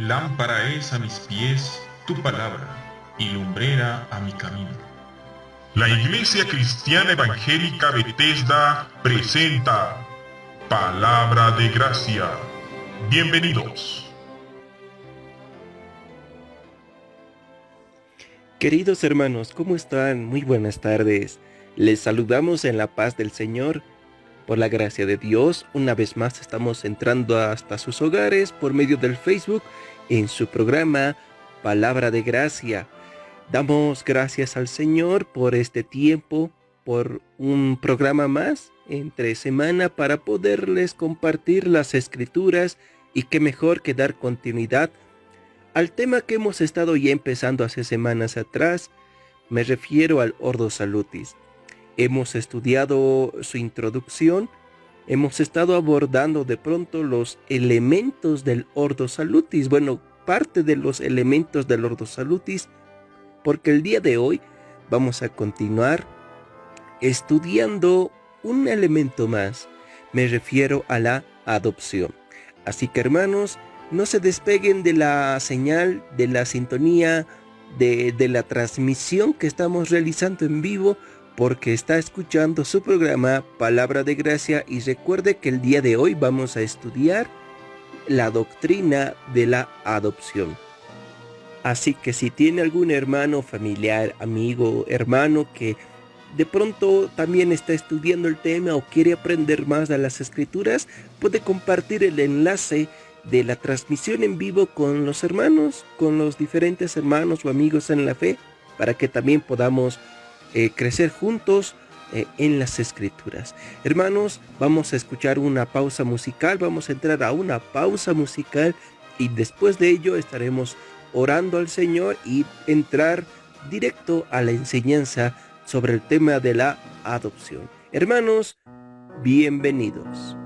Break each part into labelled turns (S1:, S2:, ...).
S1: Lámpara es a mis pies tu palabra y lumbrera a mi camino.
S2: La Iglesia Cristiana Evangélica Bethesda presenta Palabra de Gracia. Bienvenidos.
S3: Queridos hermanos, ¿cómo están? Muy buenas tardes. Les saludamos en la paz del Señor. Por la gracia de Dios, una vez más estamos entrando hasta sus hogares por medio del Facebook en su programa Palabra de Gracia. Damos gracias al Señor por este tiempo, por un programa más entre semana para poderles compartir las Escrituras y qué mejor que dar continuidad al tema que hemos estado ya empezando hace semanas atrás. Me refiero al Ordo Salutis. Hemos estudiado su introducción, hemos estado abordando de pronto los elementos del Ordo Salutis, parte de los elementos del Ordo Salutis, porque el día de hoy vamos a continuar estudiando un elemento más. Me refiero a la adopción. Así que hermanos, no se despeguen de la señal, de la sintonía, de la transmisión que estamos realizando en vivo, porque está escuchando su programa Palabra de Gracia, y recuerde que el día de hoy vamos a estudiar la doctrina de la adopción. Así que si tiene algún hermano, familiar, amigo, hermano que de pronto también está estudiando el tema o quiere aprender más de las Escrituras, puede compartir el enlace de la transmisión en vivo con los hermanos, con los diferentes hermanos o amigos en la fe, para que también podamos crecer juntos en las Escrituras. Hermanos, vamos a escuchar una pausa musical, vamos a entrar a una pausa musical y después de ello estaremos orando al Señor y entrar directo a la enseñanza sobre el tema de la adopción. Hermanos, bienvenidos.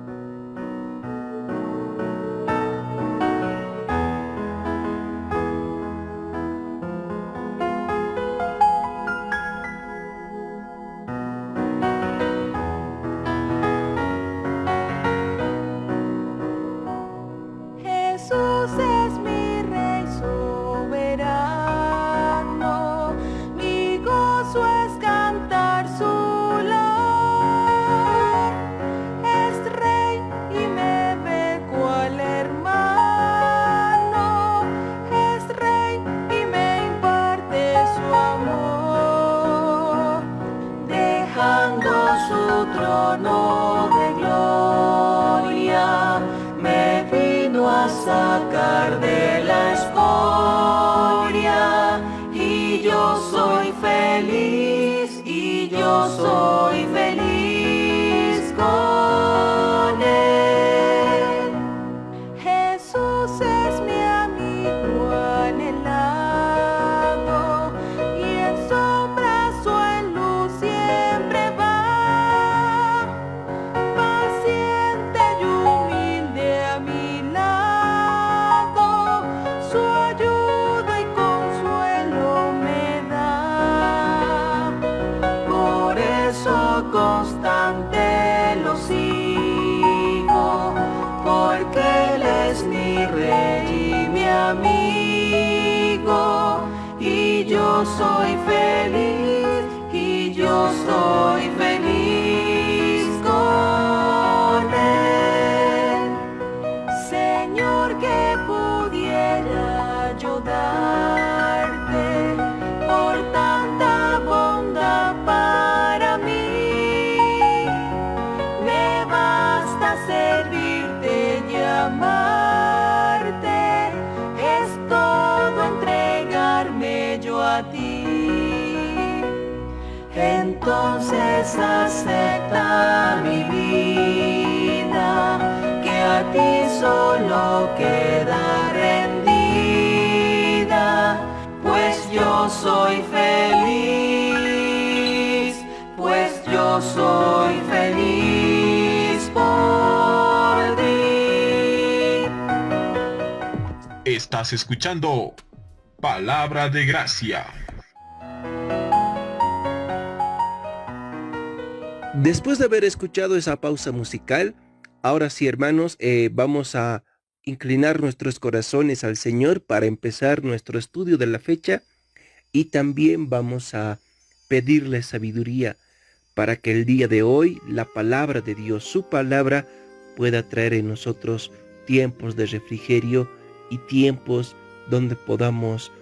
S4: Sacar de la escoria, y yo soy feliz, y yo soy feliz con él. Jesús es mi amigo anhelado, y en sombras o en luz siempre va, paciente y humilde a mi lado. Su ayuda y consuelo me da, por eso constante lo sigo, porque Él es mi Rey y mi amigo, y yo soy feliz, y yo soy feliz con Él. Señor, que pudiera yo darte por tanta bondad para mí. Me basta servirte y amarte, es todo entregarme yo a ti. Entonces acepta mi vida, que a ti solo queda rendida, pues yo soy feliz, pues yo soy feliz por ti.
S2: Estás escuchando Palabra de Gracia.
S3: Después de haber escuchado esa pausa musical, ahora sí, hermanos, vamos a inclinar nuestros corazones al Señor para empezar nuestro estudio de la fecha y también vamos a pedirle sabiduría para que el día de hoy la palabra de Dios, su palabra, pueda traer en nosotros tiempos de refrigerio y tiempos donde podamos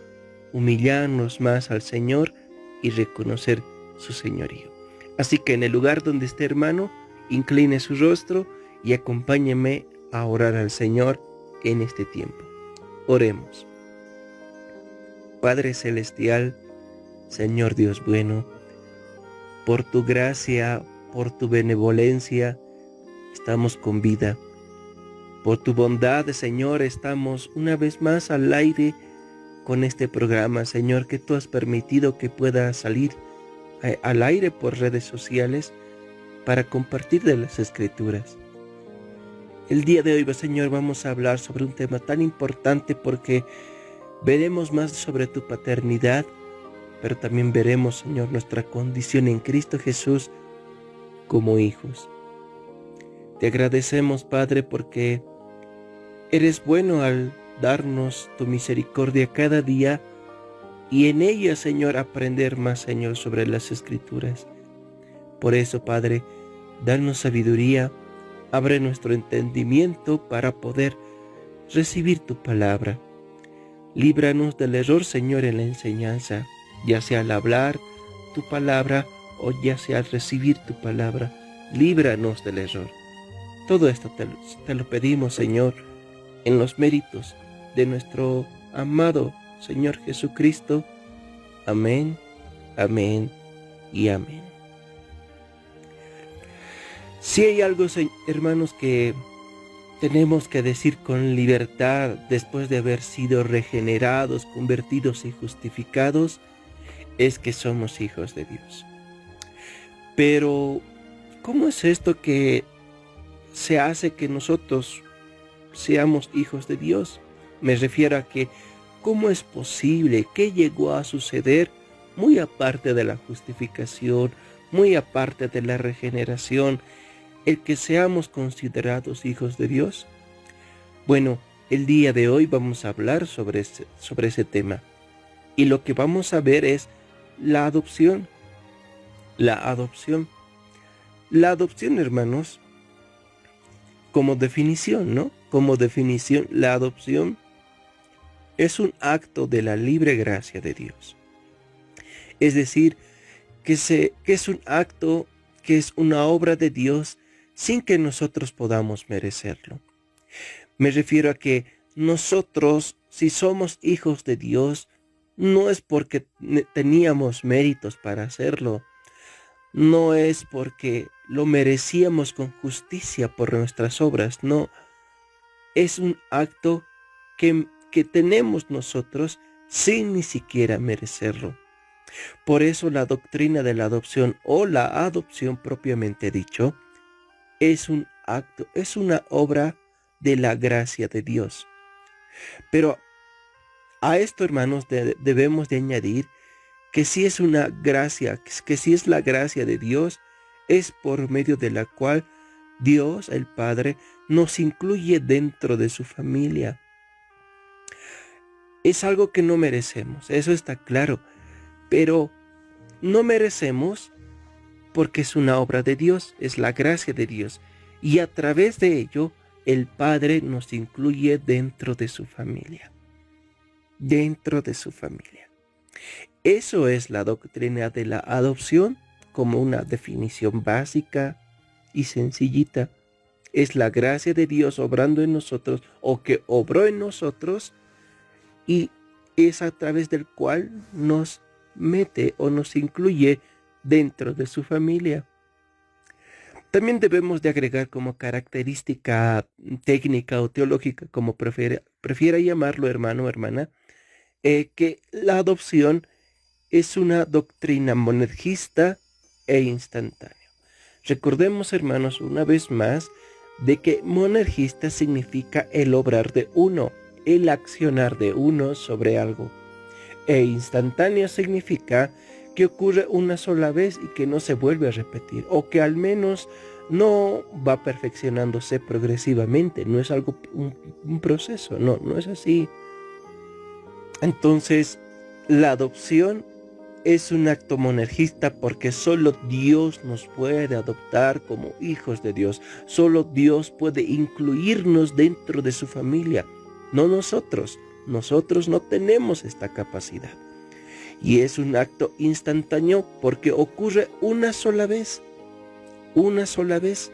S3: humillarnos más al Señor y reconocer su señorío. Así que en el lugar donde esté, hermano, incline su rostro y acompáñeme a orar al Señor en este tiempo. Oremos. Padre Celestial, Señor Dios bueno, por tu gracia, por tu benevolencia, estamos con vida. Por tu bondad, Señor, estamos una vez más al aire con este programa, Señor, que tú has permitido que pueda salir al aire por redes sociales para compartir de las Escrituras. El día de hoy, Señor, vamos a hablar sobre un tema tan importante porque veremos más sobre tu paternidad, pero también veremos, Señor, nuestra condición en Cristo Jesús como hijos. Te agradecemos, Padre, porque eres bueno al darnos tu misericordia cada día y en ella, Señor, aprender más, Señor, sobre las Escrituras. Por eso, Padre, danos sabiduría, abre nuestro entendimiento para poder recibir tu palabra. Líbranos del error, Señor, en la enseñanza, ya sea al hablar tu palabra o ya sea al recibir tu palabra. Líbranos del error. Todo esto te lo pedimos, Señor, en los méritos de nuestro amado Señor Jesucristo. Amén, amén y amén. Si hay algo, hermanos, que tenemos que decir con libertad después de haber sido regenerados, convertidos y justificados, es que somos hijos de Dios. Pero, ¿cómo es esto que se hace que nosotros seamos hijos de Dios? Me refiero a que, ¿cómo es posible? ¿Qué llegó a suceder? Muy aparte de la justificación, muy aparte de la regeneración, el que seamos considerados hijos de Dios. Bueno, el día de hoy vamos a hablar sobre ese tema. Y lo que vamos a ver es la adopción. La adopción. La adopción, hermanos, como definición, ¿no? Como definición, la adopción es un acto de la libre gracia de Dios. Es decir, que es un acto, que es una obra de Dios sin que nosotros podamos merecerlo. Me refiero a que nosotros, si somos hijos de Dios, no es porque teníamos méritos para hacerlo, no es porque lo merecíamos con justicia por nuestras obras, no. Es un acto que tenemos nosotros sin ni siquiera merecerlo. Por eso la doctrina de la adopción o la adopción propiamente dicho es un acto, es una obra de la gracia de Dios. Pero a esto, hermanos, debemos de añadir que si es una gracia, que si es la gracia de Dios, es por medio de la cual Dios, el Padre, nos incluye dentro de su familia. Es algo que no merecemos, eso está claro, pero no merecemos porque es una obra de Dios, es la gracia de Dios, y a través de ello, el Padre nos incluye dentro de su familia. Dentro de su familia. Eso es la doctrina de la adopción, como una definición básica y sencillita. Es la gracia de Dios obrando en nosotros, o que obró en nosotros, y es a través del cual nos mete o nos incluye dentro de su familia. También debemos de agregar como característica técnica o teológica, como prefiera llamarlo, hermano o hermana, que la adopción es una doctrina monergista e instantánea. Recordemos, hermanos, una vez más, de que monergista significa el obrar de uno, el accionar de uno sobre algo. E instantáneo significa que ocurre una sola vez y que no se vuelve a repetir, o que al menos no va perfeccionándose progresivamente, no es algo, un proceso, no es así. Entonces, la adopción es un acto monergista porque solo Dios nos puede adoptar como hijos de Dios. Solo Dios puede incluirnos dentro de su familia, no nosotros. Nosotros no tenemos esta capacidad. Y es un acto instantáneo porque ocurre una sola vez. Una sola vez.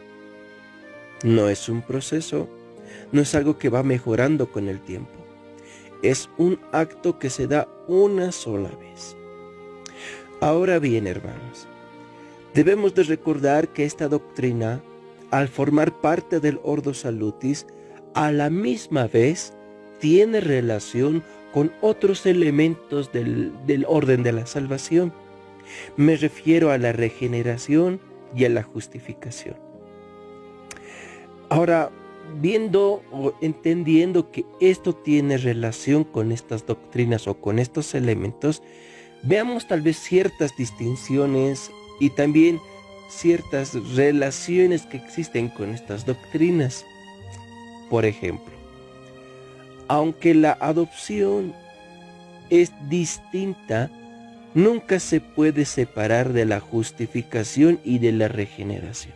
S3: No es un proceso, no es algo que va mejorando con el tiempo. Es un acto que se da una sola vez. Ahora bien, hermanos, debemos de recordar que esta doctrina, al formar parte del Ordo Salutis, a la misma vez tiene relación con otros elementos del orden de la salvación. Me refiero a la regeneración y a la justificación. Ahora, viendo o entendiendo que esto tiene relación con estas doctrinas o con estos elementos, veamos tal vez ciertas distinciones y también ciertas relaciones que existen con estas doctrinas. Por ejemplo, aunque la adopción es distinta, nunca se puede separar de la justificación y de la regeneración.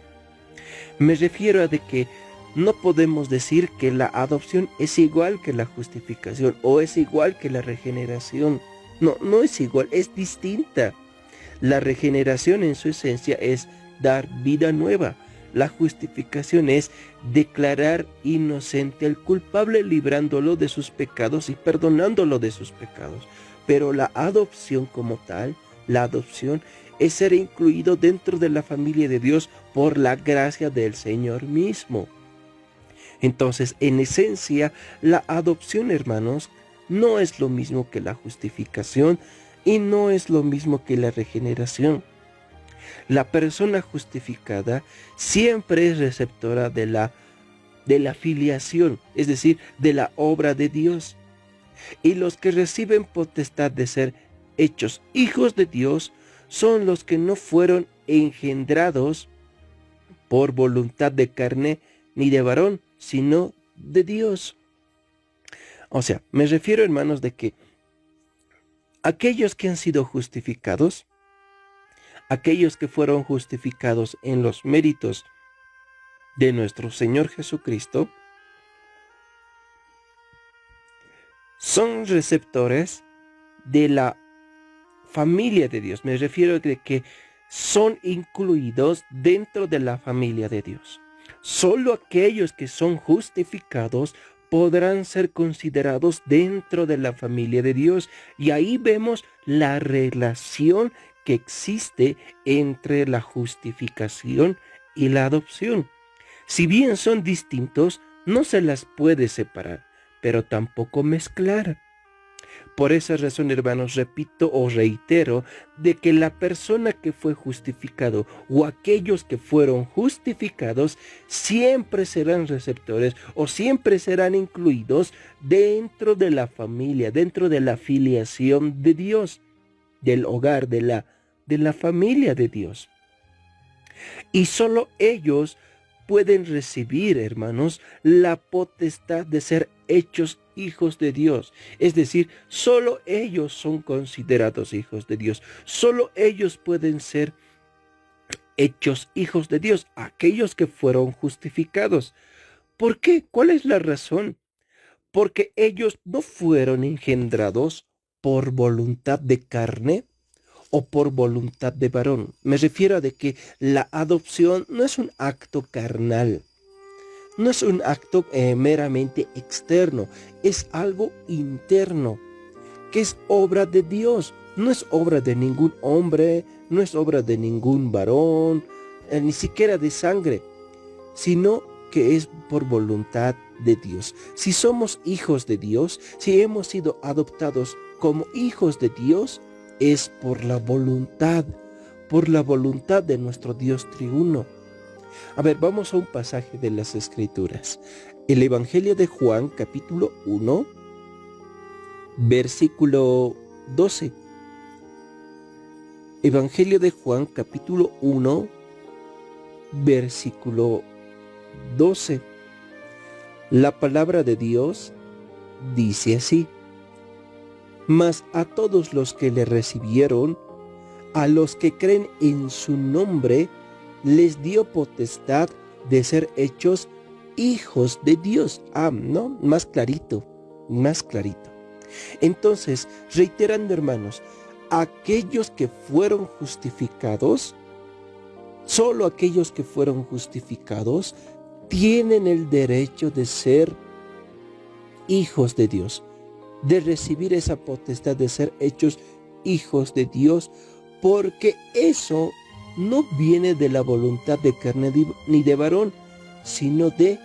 S3: Me refiero a de que no podemos decir que la adopción es igual que la justificación o es igual que la regeneración. No es igual, es distinta. La regeneración en su esencia es dar vida nueva. La justificación es declarar inocente al culpable, librándolo de sus pecados y perdonándolo de sus pecados. Pero la adopción como tal, la adopción es ser incluido dentro de la familia de Dios por la gracia del Señor mismo. Entonces, en esencia, la adopción, hermanos, no es lo mismo que la justificación y no es lo mismo que la regeneración. La persona justificada siempre es receptora de la filiación, es decir, de la obra de Dios. Y los que reciben potestad de ser hechos hijos de Dios son los que no fueron engendrados por voluntad de carne ni de varón, sino de Dios. O sea, me refiero, hermanos, de que aquellos que han sido justificados, aquellos que fueron justificados en los méritos de nuestro Señor Jesucristo, son receptores de la familia de Dios. Me refiero a que son incluidos dentro de la familia de Dios. Solo aquellos que son justificados podrán ser considerados dentro de la familia de Dios. Y ahí vemos la relación que existe entre la justificación y la adopción. Si bien son distintos, no se las puede separar, pero tampoco mezclar. Por esa razón, hermanos, repito o reitero de que la persona que fue justificado o aquellos que fueron justificados siempre serán receptores o siempre serán incluidos dentro de la familia, dentro de la filiación de Dios, del hogar, de la familia de Dios. Y solo ellos pueden recibir, hermanos, la potestad de ser hechos hijos de Dios. Es decir, solo ellos son considerados hijos de Dios. Solo ellos pueden ser hechos hijos de Dios, aquellos que fueron justificados. ¿Por qué? ¿Cuál es la razón? Porque ellos no fueron engendrados por voluntad de carne o por voluntad de varón. Me refiero a de que la adopción no es un acto carnal. No es un acto meramente externo, es algo interno, que es obra de Dios. No es obra de ningún hombre, no es obra de ningún varón, ni siquiera de sangre, sino que es por voluntad de Dios. Si somos hijos de Dios, si hemos sido adoptados como hijos de Dios, es por la voluntad de nuestro Dios triuno. A ver, vamos a un pasaje de las Escrituras. El Evangelio de Juan, capítulo 1, versículo 12. Evangelio de Juan, capítulo 1, versículo 12. La palabra de Dios dice así: mas a todos los que le recibieron, a los que creen en su nombre, les dio potestad de ser hechos hijos de Dios. ¿No? Más clarito, más clarito. Entonces, reiterando, hermanos, aquellos que fueron justificados, solo aquellos que fueron justificados, tienen el derecho de ser hijos de Dios, de recibir esa potestad de ser hechos hijos de Dios, porque eso no viene de la voluntad de carne ni de varón, sino de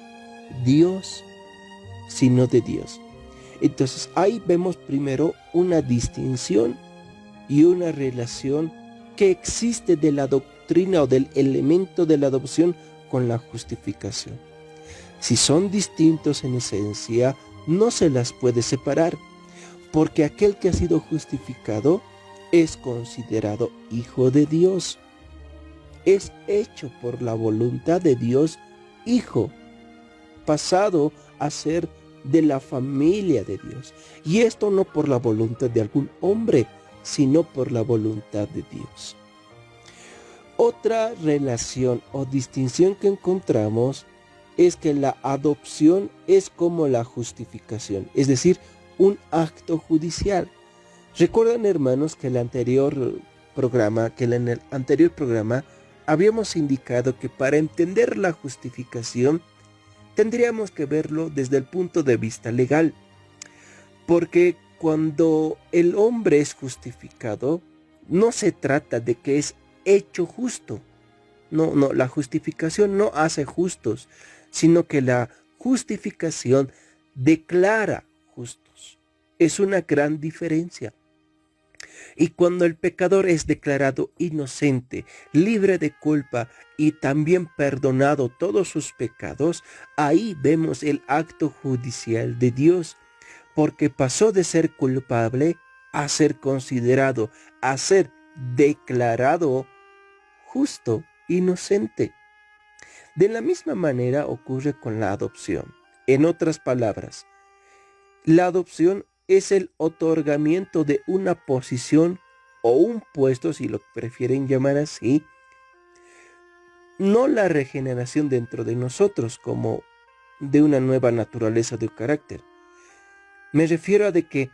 S3: Dios, Entonces ahí vemos primero una distinción y una relación que existe de la doctrina o del elemento de la adopción con la justificación. Si son distintos en esencia, no se las puede separar, porque aquel que ha sido justificado es considerado hijo de Dios. Es hecho por la voluntad de Dios hijo, pasado a ser de la familia de Dios. Y esto no por la voluntad de algún hombre, sino por la voluntad de Dios. Otra relación o distinción que encontramos es que la adopción es como la justificación, es decir, un acto judicial. Recuerdan, hermanos, que en el anterior programa habíamos indicado que para entender la justificación tendríamos que verlo desde el punto de vista legal, porque cuando el hombre es justificado, no se trata de que es hecho justo. No, la justificación no hace justos, sino que la justificación declara justos. Es una gran diferencia. Y cuando el pecador es declarado inocente, libre de culpa y también perdonado todos sus pecados, ahí vemos el acto judicial de Dios, porque pasó de ser culpable a ser considerado, a ser declarado justo, inocente. De la misma manera ocurre con la adopción. En otras palabras, la adopción es el otorgamiento de una posición o un puesto, si lo prefieren llamar así, no la regeneración dentro de nosotros como de una nueva naturaleza de carácter. Me refiero a de que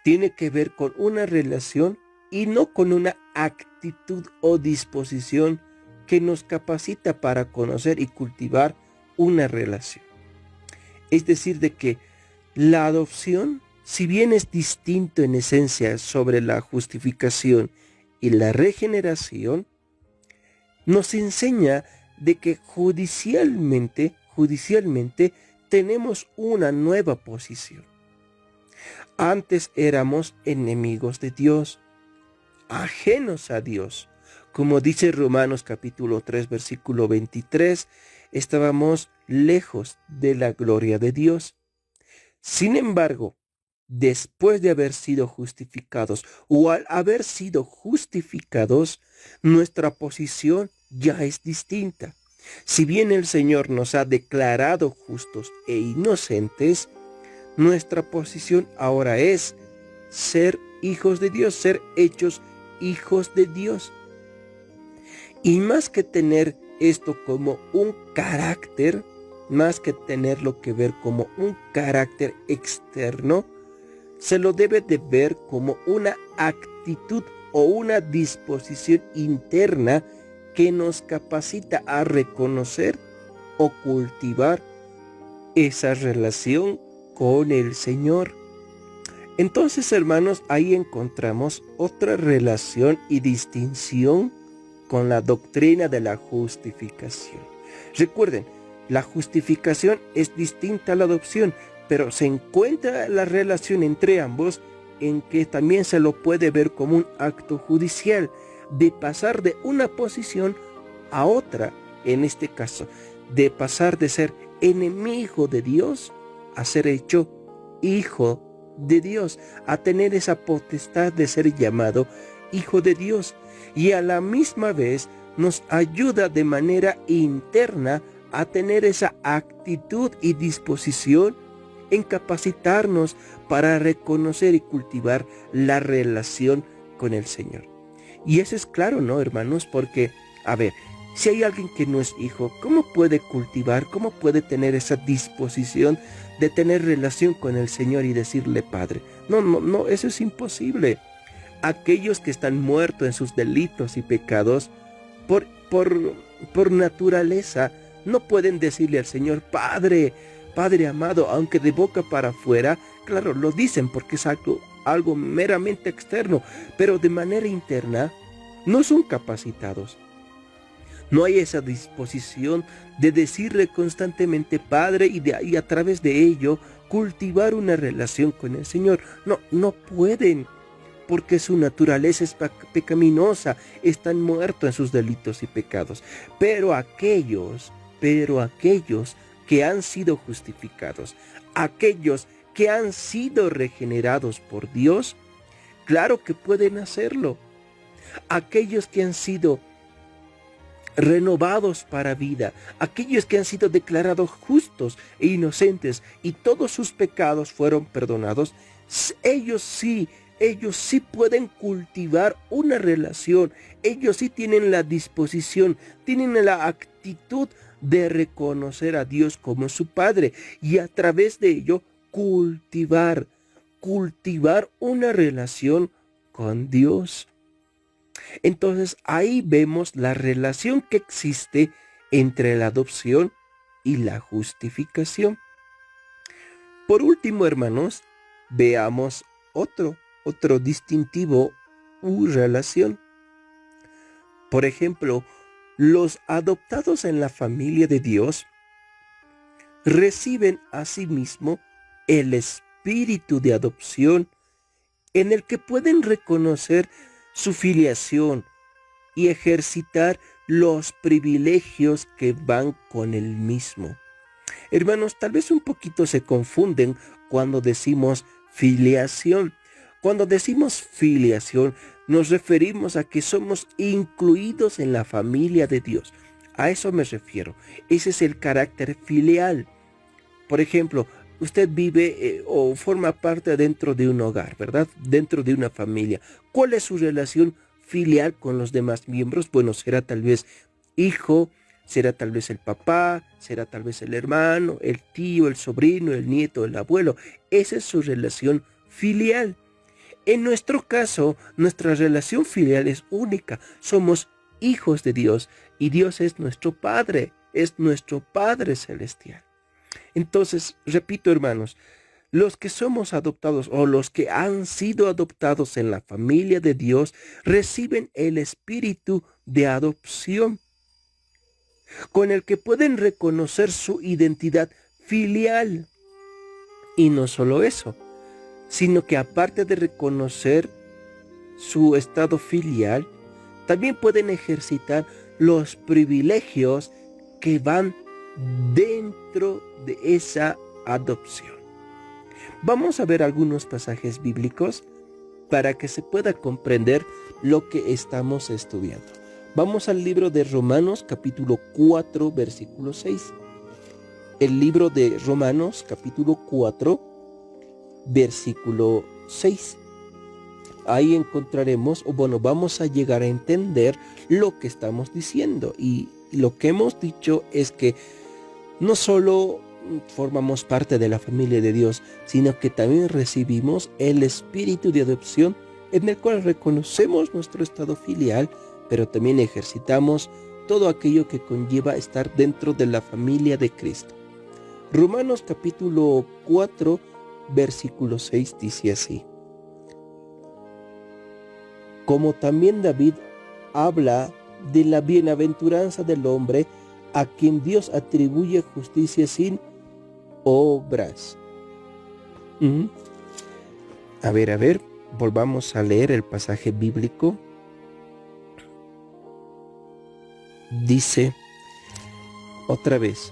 S3: tiene que ver con una relación y no con una actitud o disposición que nos capacita para conocer y cultivar una relación. Es decir, de que la adopción, si bien es distinto en esencia sobre la justificación y la regeneración, nos enseña de que judicialmente tenemos una nueva posición. Antes éramos enemigos de Dios, ajenos a Dios. Como dice Romanos capítulo 3, versículo 23, estábamos lejos de la gloria de Dios. Sin embargo, después de haber sido justificados o al haber sido justificados, nuestra posición ya es distinta. Si bien el Señor nos ha declarado justos e inocentes, nuestra posición ahora es ser hijos de Dios, ser hechos hijos de Dios. Y más que tener esto como un carácter, más que tenerlo que ver como un carácter externo, se lo debe de ver como una actitud o una disposición interna que nos capacita a reconocer o cultivar esa relación con el Señor. Entonces, hermanos, ahí encontramos otra relación y distinción con la doctrina de la justificación. Recuerden, la justificación es distinta a la adopción, pero se encuentra la relación entre ambos en que también se lo puede ver como un acto judicial de pasar de una posición a otra, en este caso, de pasar de ser enemigo de Dios a ser hecho hijo de Dios, a tener esa potestad de ser llamado hijo de Dios. y a la misma vez nos ayuda de manera interna a tener esa actitud y disposición en capacitarnos para reconocer y cultivar la relación con el Señor. Y eso es claro, ¿no, hermanos? Porque, a ver, si hay alguien que no es hijo, ¿cómo puede cultivar, cómo puede tener esa disposición de tener relación con el Señor y decirle Padre? No, eso es imposible. Aquellos que están muertos en sus delitos y pecados, por naturaleza, no pueden decirle al Señor, Padre amado, aunque de boca para afuera, claro, lo dicen porque es algo meramente externo, pero de manera interna no son capacitados. No hay esa disposición de decirle constantemente Padre y a través de ello cultivar una relación con el Señor. No pueden, porque su naturaleza es pecaminosa, están muertos en sus delitos y pecados. Pero aquellos que han sido justificados, aquellos que han sido regenerados por Dios, claro que pueden hacerlo. Aquellos que han sido renovados para vida, aquellos que han sido declarados justos e inocentes y todos sus pecados fueron perdonados, ellos sí pueden cultivar una relación, ellos sí tienen la disposición, tienen la actitud de reconocer a Dios como su Padre y a través de ello cultivar una relación con Dios. Entonces ahí vemos la relación que existe entre la adopción y la justificación. Por último, hermanos, veamos otro distintivo u relación. Por ejemplo, los adoptados en la familia de Dios reciben asimismo el espíritu de adopción en el que pueden reconocer su filiación y ejercitar los privilegios que van con el mismo. Hermanos, tal vez un poquito se confunden cuando decimos filiación. Cuando decimos filiación, nos referimos a que somos incluidos en la familia de Dios. A eso me refiero. Ese es el carácter filial. Por ejemplo, usted vive o forma parte dentro de un hogar, ¿verdad? Dentro de una familia. ¿Cuál es su relación filial con los demás miembros? Bueno, será tal vez hijo, será tal vez el papá, será tal vez el hermano, el tío, el sobrino, el nieto, el abuelo. Esa es su relación filial. En nuestro caso, nuestra relación filial es única. Somos hijos de Dios y Dios es nuestro Padre celestial. Entonces, repito, hermanos, los que somos adoptados o los que han sido adoptados en la familia de Dios reciben el espíritu de adopción, con el que pueden reconocer su identidad filial. Y no solo eso, sino que aparte de reconocer su estado filial, también pueden ejercitar los privilegios que van dentro de esa adopción. Vamos a ver algunos pasajes bíblicos para que se pueda comprender lo que estamos estudiando. Vamos al libro de Romanos capítulo 4 versículo 6. El libro de Romanos capítulo 4 versículo 6. Ahí encontraremos, vamos a llegar a entender lo que estamos diciendo. Y lo que hemos dicho es que no solo formamos parte de la familia de Dios, sino que también recibimos el espíritu de adopción en el cual reconocemos nuestro estado filial, pero también ejercitamos todo aquello que conlleva estar dentro de la familia de Cristo. Romanos capítulo 4, versículo 6 dice así: como también David habla de la bienaventuranza del hombre a quien Dios atribuye justicia sin obras. A ver, volvamos a leer el pasaje bíblico. Dice otra vez,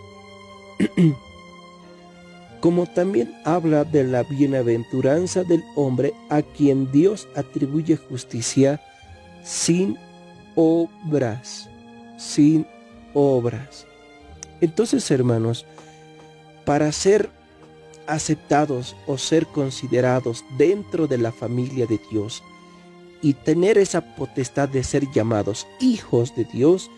S3: como también habla de la bienaventuranza del hombre a quien Dios atribuye justicia sin obras, sin obras. Entonces, hermanos, para ser aceptados o ser considerados dentro de la familia de Dios y tener esa potestad de ser llamados hijos de Dios,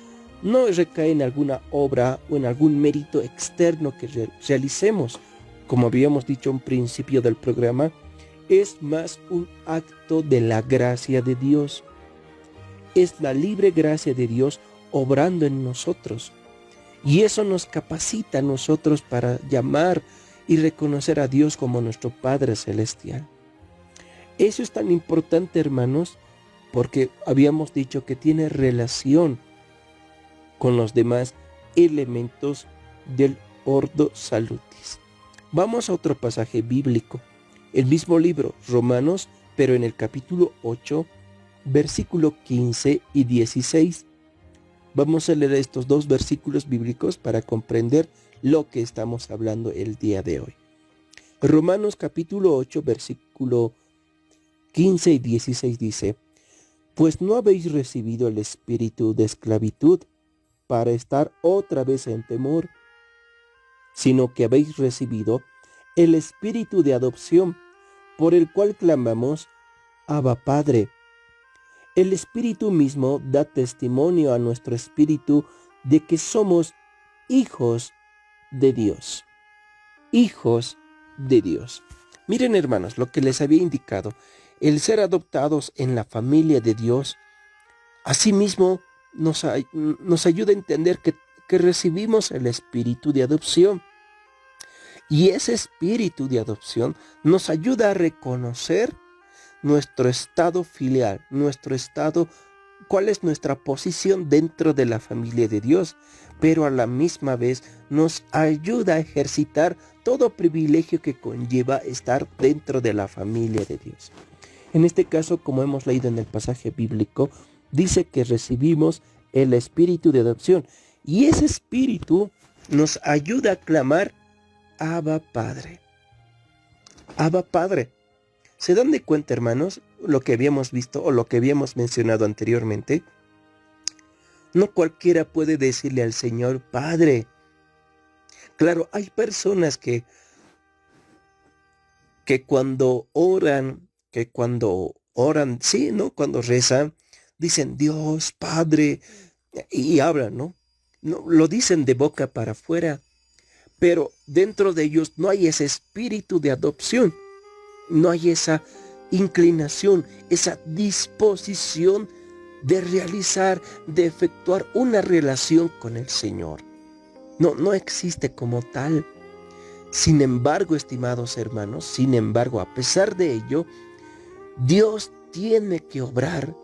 S3: no recae en alguna obra o en algún mérito externo que realicemos. Como habíamos dicho en principio del programa, es más un acto de la gracia de Dios. Es la libre gracia de Dios obrando en nosotros. Y eso nos capacita a nosotros para llamar y reconocer a Dios como nuestro Padre Celestial. Eso es tan importante, hermanos, porque habíamos dicho que tiene relación con los demás elementos del Ordo Salutis. Vamos a otro pasaje bíblico. El mismo libro, Romanos, pero en el capítulo 8, versículo 15 y 16. Vamos a leer estos dos versículos bíblicos para comprender lo que estamos hablando el día de hoy. Romanos capítulo 8, versículo 15 y 16 dice: Pues no habéis recibido el espíritu de esclavitud para estar otra vez en temor, sino que habéis recibido el espíritu de adopción, por el cual clamamos, Abba Padre. El Espíritu mismo da testimonio a nuestro espíritu de que somos hijos de Dios. Hijos de Dios. Miren, hermanos, lo que les había indicado, el ser adoptados en la familia de Dios, asimismo nos ayuda a entender que recibimos el espíritu de adopción. Y ese espíritu de adopción nos ayuda a reconocer nuestro estado filial, nuestro estado, cuál es nuestra posición dentro de la familia de Dios, pero a la misma vez nos ayuda a ejercitar todo privilegio que conlleva estar dentro de la familia de Dios. En este caso, como hemos leído en el pasaje bíblico, dice que recibimos el espíritu de adopción y ese espíritu nos ayuda a clamar Abba Padre. Abba Padre. ¿Se dan de cuenta, hermanos, lo que habíamos visto o lo que habíamos mencionado anteriormente? No cualquiera puede decirle al Señor Padre. Claro, hay personas que cuando oran, sí, ¿no? Cuando rezan, dicen Dios, Padre, y hablan, ¿no? No, lo dicen de boca para afuera, pero dentro de ellos no hay ese espíritu de adopción. No hay esa inclinación, esa disposición de realizar, de efectuar una relación con el Señor. No existe como tal. Sin embargo, estimados hermanos, sin embargo, a pesar de ello, Dios tiene que obrar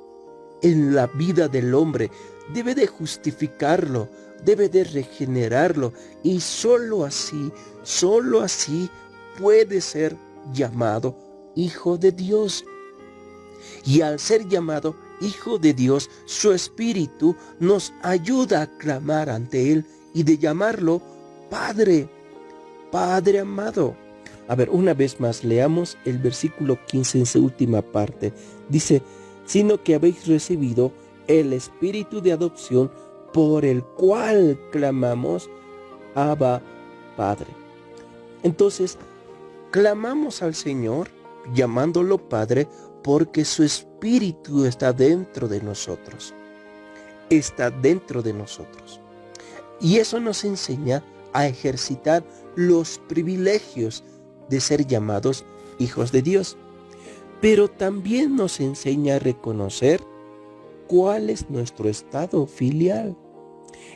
S3: en la vida del hombre. Debe de justificarlo, debe de regenerarlo y solo así puede ser llamado hijo de Dios. Y al ser llamado hijo de Dios, su espíritu nos ayuda a clamar ante él y de llamarlo Padre, Padre amado. A ver, una vez más leamos el versículo 15 en su última parte. Dice, sino que habéis recibido el espíritu de adopción por el cual clamamos Abba Padre. Entonces, clamamos al Señor llamándolo Padre porque su espíritu está dentro de nosotros. Está dentro de nosotros. Y eso nos enseña a ejercitar los privilegios de ser llamados hijos de Dios. Pero también nos enseña a reconocer cuál es nuestro estado filial.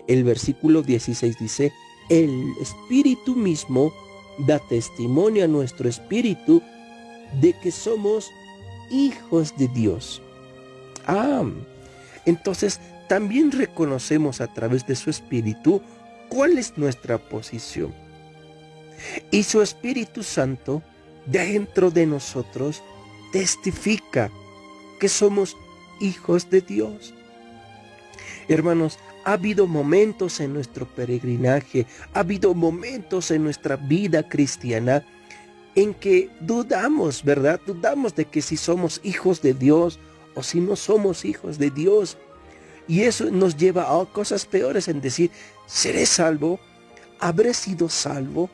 S3: El versículo 16 dice, el Espíritu mismo da testimonio a nuestro espíritu de que somos hijos de Dios. Entonces también reconocemos a través de su espíritu cuál es nuestra posición. Y su Espíritu Santo dentro de nosotros testifica que somos hijos de Dios. Hermanos, ha habido momentos en nuestro peregrinaje, ha habido momentos en nuestra vida cristiana en que dudamos, ¿verdad? Dudamos de que si somos hijos de Dios o si no somos hijos de Dios. Y eso nos lleva a cosas peores, en decir, ¿seré salvo? ¿Habré sido salvo?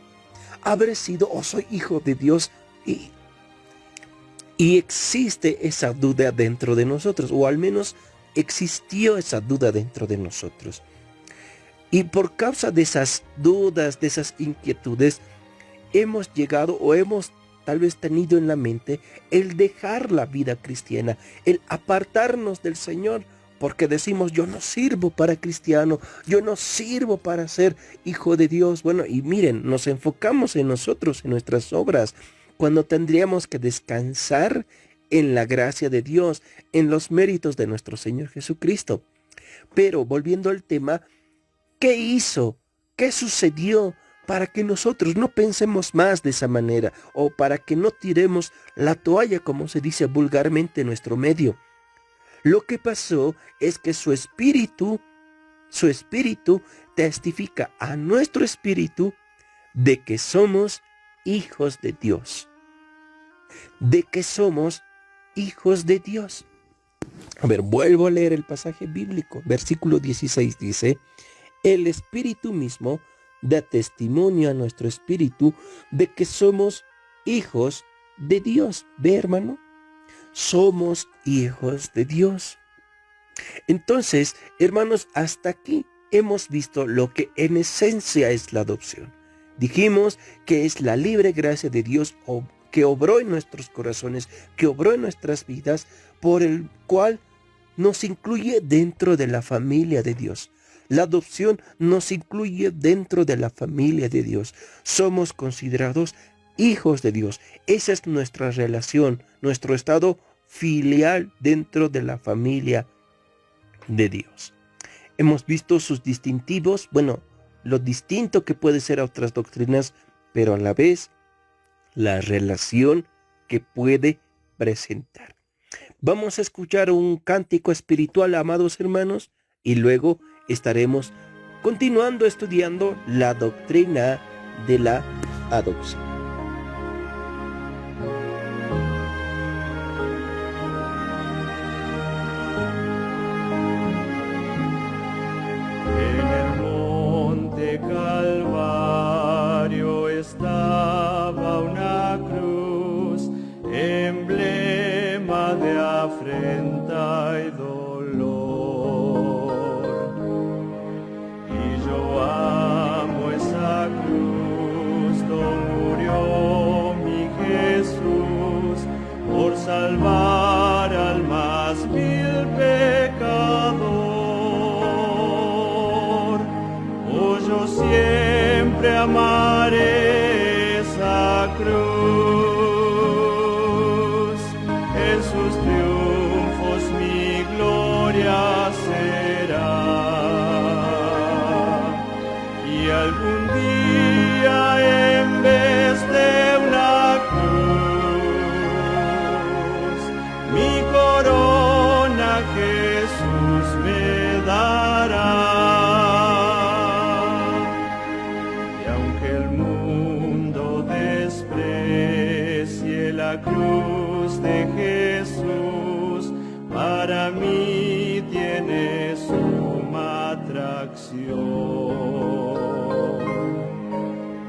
S3: ¿Habré sido o soy hijo de Dios? Y existe esa duda dentro de nosotros, o al menos existió esa duda dentro de nosotros. Y por causa de esas dudas, de esas inquietudes, hemos llegado o hemos tal vez tenido en la mente el dejar la vida cristiana, el apartarnos del Señor, porque decimos, yo no sirvo para cristiano, yo no sirvo para ser hijo de Dios. Bueno, y miren, nos enfocamos en nosotros, en nuestras obras, cuando tendríamos que descansar en la gracia de Dios, en los méritos de nuestro Señor Jesucristo. Pero volviendo al tema, ¿qué hizo? ¿Qué sucedió para que nosotros no pensemos más de esa manera? O para que no tiremos la toalla, como se dice vulgarmente en nuestro medio. Lo que pasó es que su espíritu testifica a nuestro espíritu de que somos hijos de Dios. De que somos hijos de Dios. A ver, vuelvo a leer el pasaje bíblico. Versículo 16 dice, el Espíritu mismo da testimonio a nuestro espíritu de que somos hijos de Dios. ¿Ve, hermano? Somos hijos de Dios. Entonces, hermanos, hasta aquí hemos visto lo que en esencia es la adopción. Dijimos que es la libre gracia de Dios que obró en nuestros corazones, que obró en nuestras vidas, por el cual nos incluye dentro de la familia de Dios. La adopción nos incluye dentro de la familia de Dios. Somos considerados hijos de Dios. Esa es nuestra relación, nuestro estado filial dentro de la familia de Dios. Hemos visto sus distintivos, bueno, lo distinto que puede ser a otras doctrinas, pero a la vez la relación que puede presentar. Vamos a escuchar un cántico espiritual, amados hermanos, y luego estaremos continuando estudiando la doctrina de la adopción.
S5: En el monte Calvario estaba una cruz, emblema de afrenta y dolor. Y yo amo esa cruz, donde murió mi Jesús, por salvar al más vil pecador. Oh, yo siempre amaré esa cruz, en sus triunfos mi gloria será. Y algún día en vez de una cruz, mi corona Jesús me dará. Y aunque el mundo desprecie la cruz de Jesús, para mí tiene suma atracción,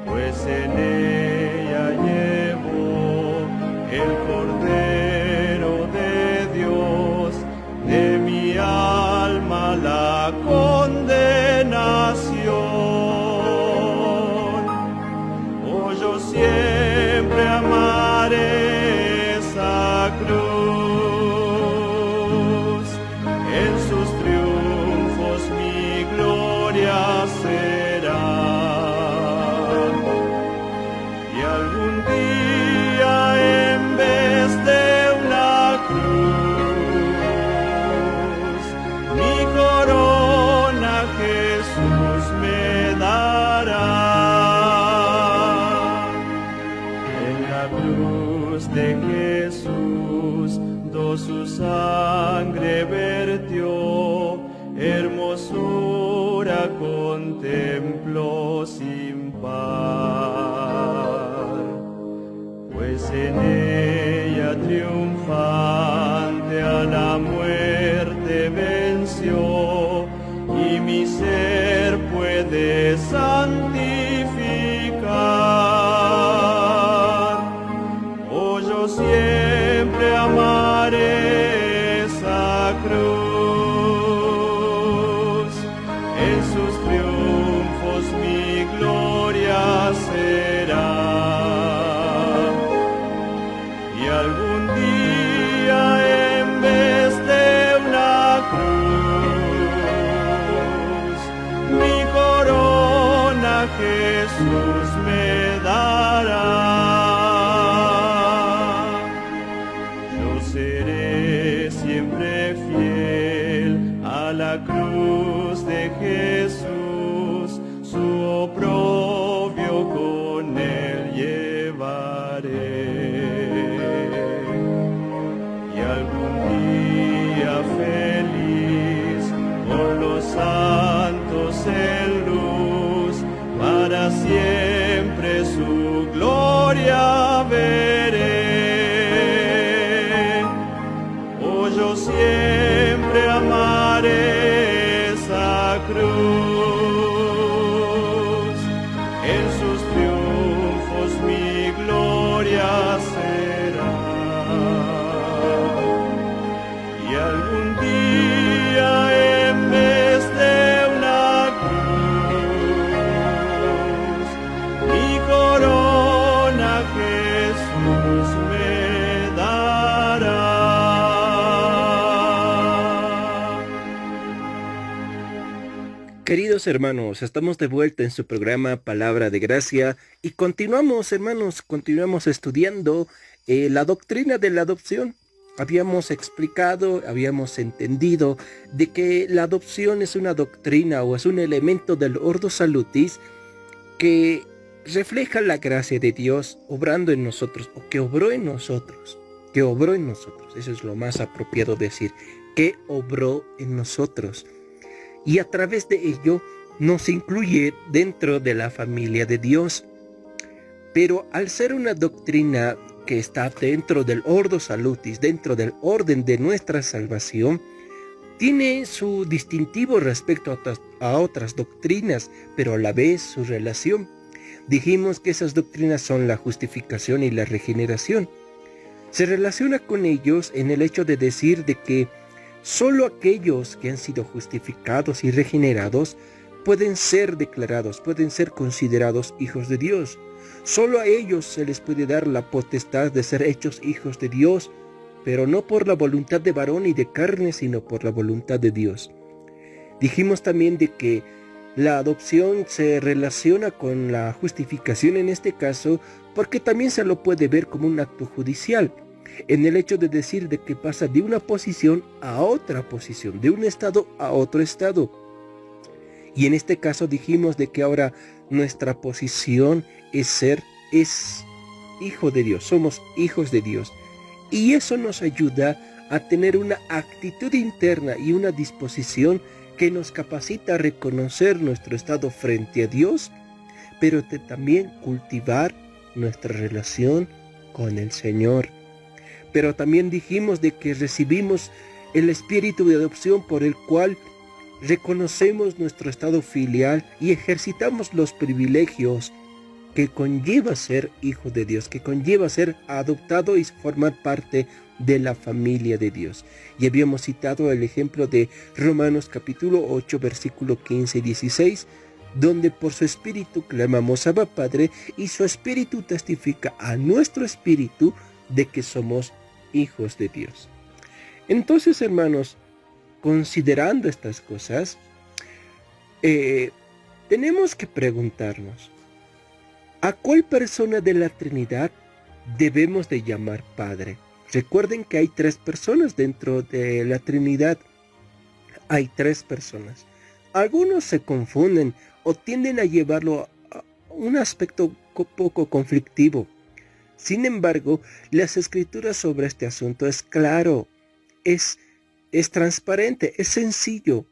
S5: pues en ella llevo el Cordero de Dios, de mi alma la condenación. Oh, yo siempre amaré esa cruz, en sus triunfos mi gloria será. Y algún día en vez de una cruz, mi corona Jesús me dará. En la cruz de Jesús, su sangre vertió, hermosura contemplo sin par, pues en ella triunfante a la muerte venció. santificar. Oh, yo siempre amaré esa cruz, en sus triunfos mi gloria será. Y algún día en vez de una cruz, mi corona Jesús me dará. Yo seré siempre fiel a la cruz de Jesús, su oprobio con él llevaré. Y algún día feliz con los santos en luz, para siempre su gloria veré. Oh, yo siempre amaré esa cruz, en sus triunfos mi gloria será. Y algún día en vez de una cruz, mi corona Jesús me dará.
S3: Queridos hermanos, estamos de vuelta en su programa Palabra de Gracia y continuamos, hermanos, continuamos estudiando la doctrina de la adopción. Habíamos explicado, habíamos entendido de que la adopción es una doctrina o es un elemento del Ordo Salutis que refleja la gracia de Dios obrando en nosotros, o que obró en nosotros, eso es lo más apropiado decir, que obró en nosotros. Y a través de ello nos incluye dentro de la familia de Dios. Pero al ser una doctrina que está dentro del Ordo Salutis, dentro del orden de nuestra salvación, tiene su distintivo respecto a otras doctrinas, pero a la vez su relación. Dijimos que esas doctrinas son la justificación y la regeneración. Se relaciona con ellos en el hecho de decir de que solo aquellos que han sido justificados y regenerados pueden ser declarados, pueden ser considerados hijos de Dios. Solo a ellos se les puede dar la potestad de ser hechos hijos de Dios, pero no por la voluntad de varón y de carne, sino por la voluntad de Dios. Dijimos también de que la adopción se relaciona con la justificación en este caso, porque también se lo puede ver como un acto judicial, en el hecho de decir de que pasa de una posición a otra posición, de un estado a otro estado. Y en este caso dijimos de que ahora nuestra posición es hijo de Dios, somos hijos de Dios. Y eso nos ayuda a tener una actitud interna y una disposición que nos capacita a reconocer nuestro estado frente a Dios, pero también cultivar nuestra relación con el Señor. Pero también dijimos de que recibimos el espíritu de adopción por el cual reconocemos nuestro estado filial y ejercitamos los privilegios que conlleva ser hijo de Dios, que conlleva ser adoptado y formar parte de la familia de Dios. Y habíamos citado el ejemplo de Romanos capítulo 8, versículo 15 y 16, donde por su espíritu clamamos Abba Padre, y su espíritu testifica a nuestro espíritu de que somos hijos de Dios. Entonces, hermanos, considerando estas cosas, tenemos que preguntarnos, ¿a cuál persona de la Trinidad debemos de llamar Padre? Recuerden que hay 3 personas dentro de la Trinidad. Hay 3 personas. Algunos se confunden o tienden a llevarlo a un aspecto poco conflictivo. Sin embargo, las escrituras sobre este asunto es claro, es transparente, es sencillo.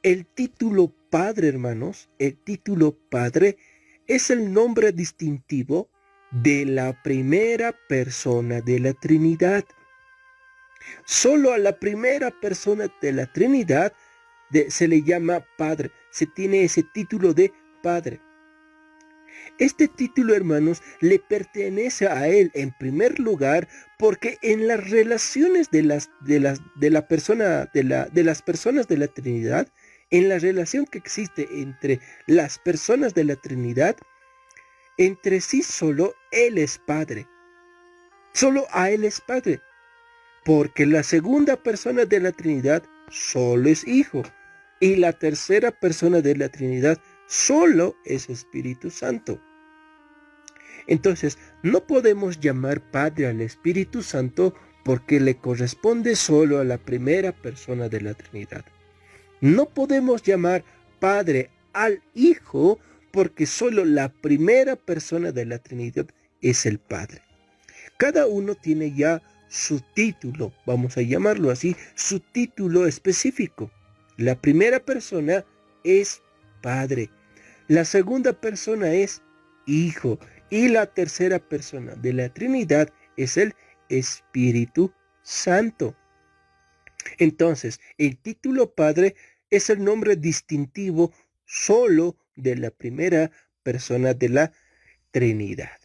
S3: El título Padre, hermanos, el título Padre es el nombre distintivo de la primera persona de la Trinidad. Solo a la primera persona de la Trinidad se le llama Padre, se tiene ese título de Padre. Este título, hermanos, le pertenece a Él en primer lugar porque en las relaciones de las personas de la Trinidad, en la relación que existe entre las personas de la Trinidad, entre sí solo Él es Padre. Solo a Él es Padre. Porque la segunda persona de la Trinidad solo es Hijo. Y la tercera persona de la Trinidad solo es Espíritu Santo. Entonces, no podemos llamar Padre al Espíritu Santo porque le corresponde solo a la primera persona de la Trinidad. No podemos llamar Padre al Hijo porque solo la primera persona de la Trinidad es el Padre. Cada uno tiene ya su título, vamos a llamarlo así, su título específico. La primera persona es Padre, la segunda persona es Hijo y la tercera persona de la Trinidad es el Espíritu Santo. Entonces, el título Padre es el nombre distintivo solo de la primera persona de la Trinidad.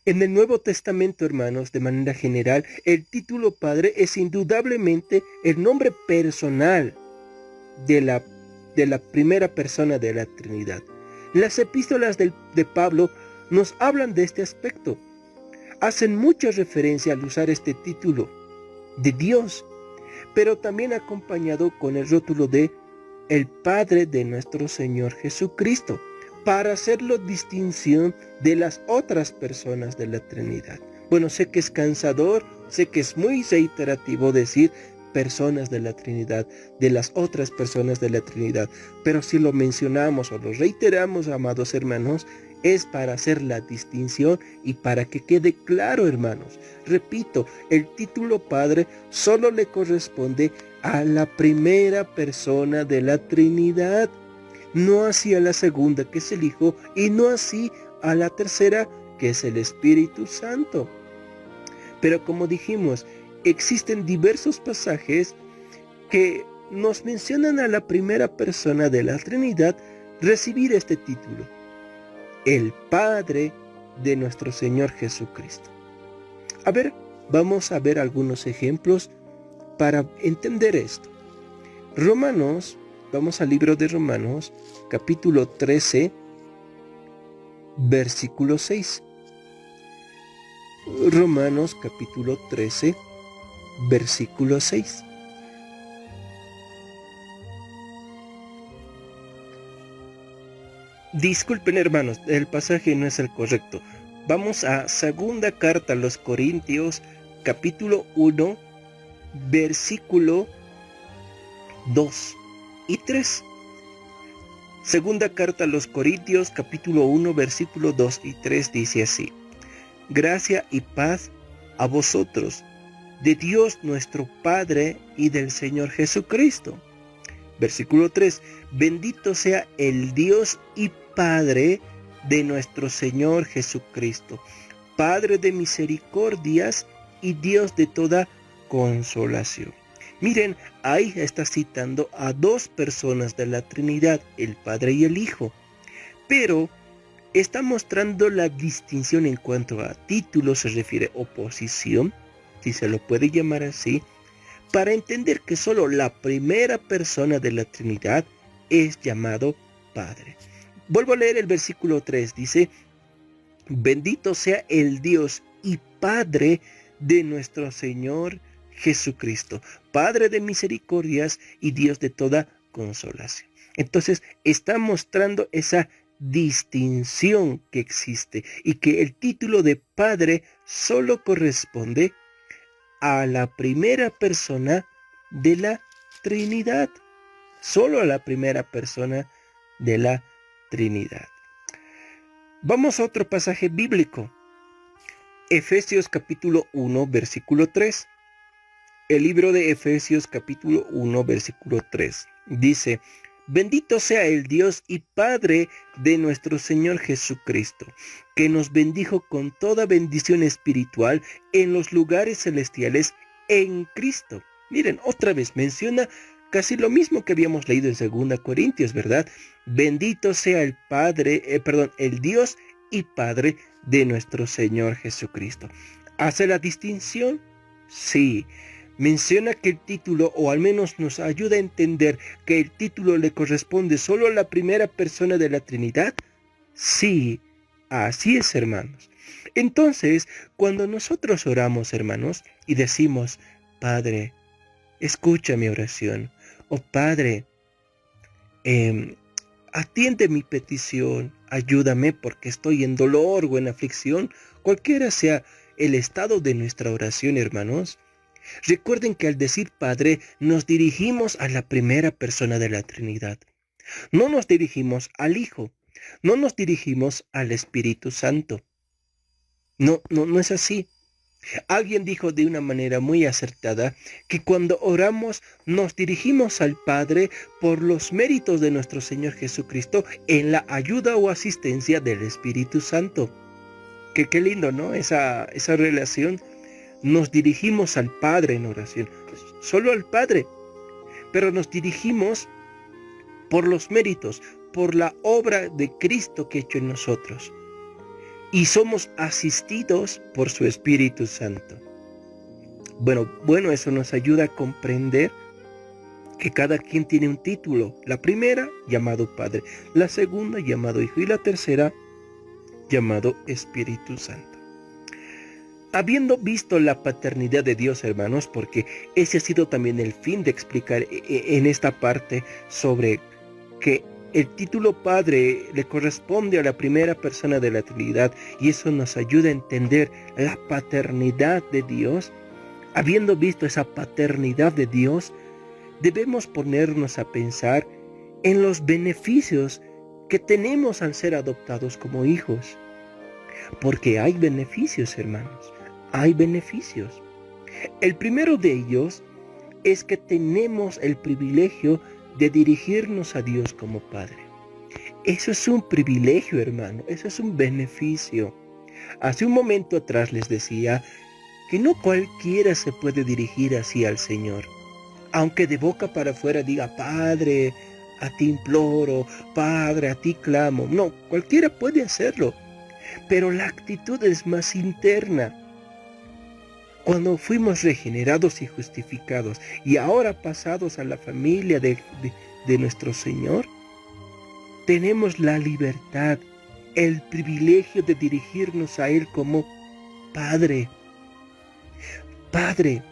S3: En el Nuevo Testamento, hermanos, de manera general, el título Padre es indudablemente el nombre personal de la primera persona de la Trinidad. Las epístolas de Pablo nos hablan de este aspecto. Hacen mucha referencia al usar este título de Dios, pero también acompañado con el rótulo de el Padre de nuestro Señor Jesucristo, para hacerlo distinción de las otras personas de la Trinidad. Bueno, sé que es cansador, sé que es muy reiterativo decir personas de la Trinidad, de las otras personas de la Trinidad, pero si lo mencionamos o lo reiteramos, amados hermanos, es para hacer la distinción y para que quede claro, hermanos. Repito, el título Padre solo le corresponde a la primera persona de la Trinidad, no así a la segunda, que es el Hijo, y no así a la tercera, que es el Espíritu Santo. Pero como dijimos, existen diversos pasajes que nos mencionan a la primera persona de la Trinidad recibir este título, el Padre de nuestro Señor Jesucristo. A ver, vamos a ver algunos ejemplos para entender esto. Vamos al libro de Romanos, capítulo 13, versículo 6. Romanos, capítulo 13, versículo 6. Disculpen, hermanos, el pasaje no es el correcto. Vamos a segunda carta a los Corintios, capítulo 1, versículo 2 y 3. Segunda carta a los Corintios, capítulo 1, versículo 2 y 3 dice así: Gracia y paz a vosotros, de Dios nuestro Padre y del Señor Jesucristo. Versículo 3: Bendito sea el Dios y Padre de nuestro Señor Jesucristo, Padre de misericordias y Dios de toda consolación. Miren, ahí está citando a dos personas de la Trinidad, el Padre y el Hijo. Pero está mostrando la distinción en cuanto a título, se refiere oposición, si se lo puede llamar así, para entender que solo la primera persona de la Trinidad es llamado Padre. Vuelvo a leer el versículo 3, dice: Bendito sea el Dios y Padre de nuestro Señor Jesucristo, Padre de misericordias y Dios de toda consolación. Entonces está mostrando esa distinción que existe y que el título de Padre solo corresponde a la primera persona de la Trinidad, solo a la primera persona de la Trinidad. Vamos a otro pasaje bíblico, Efesios capítulo 1, versículo 3. El libro de Efesios capítulo 1, versículo 3 dice: Bendito sea el Dios y Padre de nuestro Señor Jesucristo, que nos bendijo con toda bendición espiritual en los lugares celestiales en Cristo. Miren, otra vez menciona casi lo mismo que habíamos leído en 2 Corintios, ¿verdad? Bendito sea el el Dios y Padre de nuestro Señor Jesucristo. ¿Hace la distinción? Sí. Menciona que el título, o al menos nos ayuda a entender que el título le corresponde solo a la primera persona de la Trinidad. Sí, así es, hermanos. Entonces, cuando nosotros oramos, hermanos, y decimos, Padre, escucha mi oración, o Padre, atiende mi petición, ayúdame porque estoy en dolor o en aflicción, cualquiera sea el estado de nuestra oración, hermanos. Recuerden que al decir Padre, nos dirigimos a la primera persona de la Trinidad. No nos dirigimos al Hijo, no nos dirigimos al Espíritu Santo. No es así. Alguien dijo de una manera muy acertada que cuando oramos nos dirigimos al Padre por los méritos de nuestro Señor Jesucristo en la ayuda o asistencia del Espíritu Santo. Qué lindo, ¿no? Esa relación. Nos dirigimos al Padre en oración, solo al Padre, pero nos dirigimos por los méritos, por la obra de Cristo que ha hecho en nosotros. Y somos asistidos por su Espíritu Santo. Bueno, eso nos ayuda a comprender que cada quien tiene un título. La primera, llamado Padre. La segunda, llamado Hijo. Y la tercera, llamado Espíritu Santo. Habiendo visto la paternidad de Dios, hermanos, porque ese ha sido también el fin de explicar en esta parte sobre que el título Padre le corresponde a la primera persona de la Trinidad, y eso nos ayuda a entender la paternidad de Dios. Habiendo visto esa paternidad de Dios, debemos ponernos a pensar en los beneficios que tenemos al ser adoptados como hijos. Porque hay beneficios, hermanos, hay beneficios. El primero de ellos es que tenemos el privilegio de dirigirnos a Dios como Padre. Eso es un privilegio, hermano, eso es un beneficio. Hace un momento atrás les decía que no cualquiera se puede dirigir así al Señor. Aunque de boca para afuera diga, Padre, a ti imploro, Padre, a ti clamo. No, cualquiera puede hacerlo, pero la actitud es más interna. Cuando fuimos regenerados y justificados y ahora pasados a la familia de nuestro Señor, tenemos la libertad, el privilegio de dirigirnos a Él como Padre. Padre.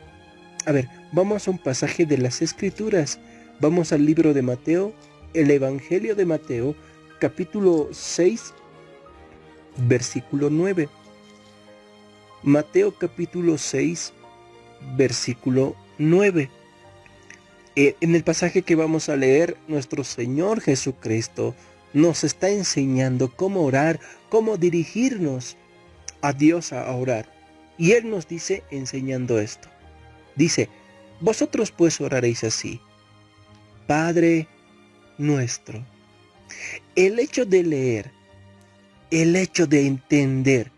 S3: A ver, vamos a un pasaje de las Escrituras. Vamos al libro de Mateo, el Evangelio de Mateo, capítulo 6, versículo 9. Mateo capítulo 6, versículo 9. En el pasaje que vamos a leer, nuestro Señor Jesucristo nos está enseñando cómo orar, cómo dirigirnos a Dios a orar. Y Él nos dice enseñando esto. Dice, vosotros pues oraréis así, Padre nuestro. El hecho de leer, el hecho de entender,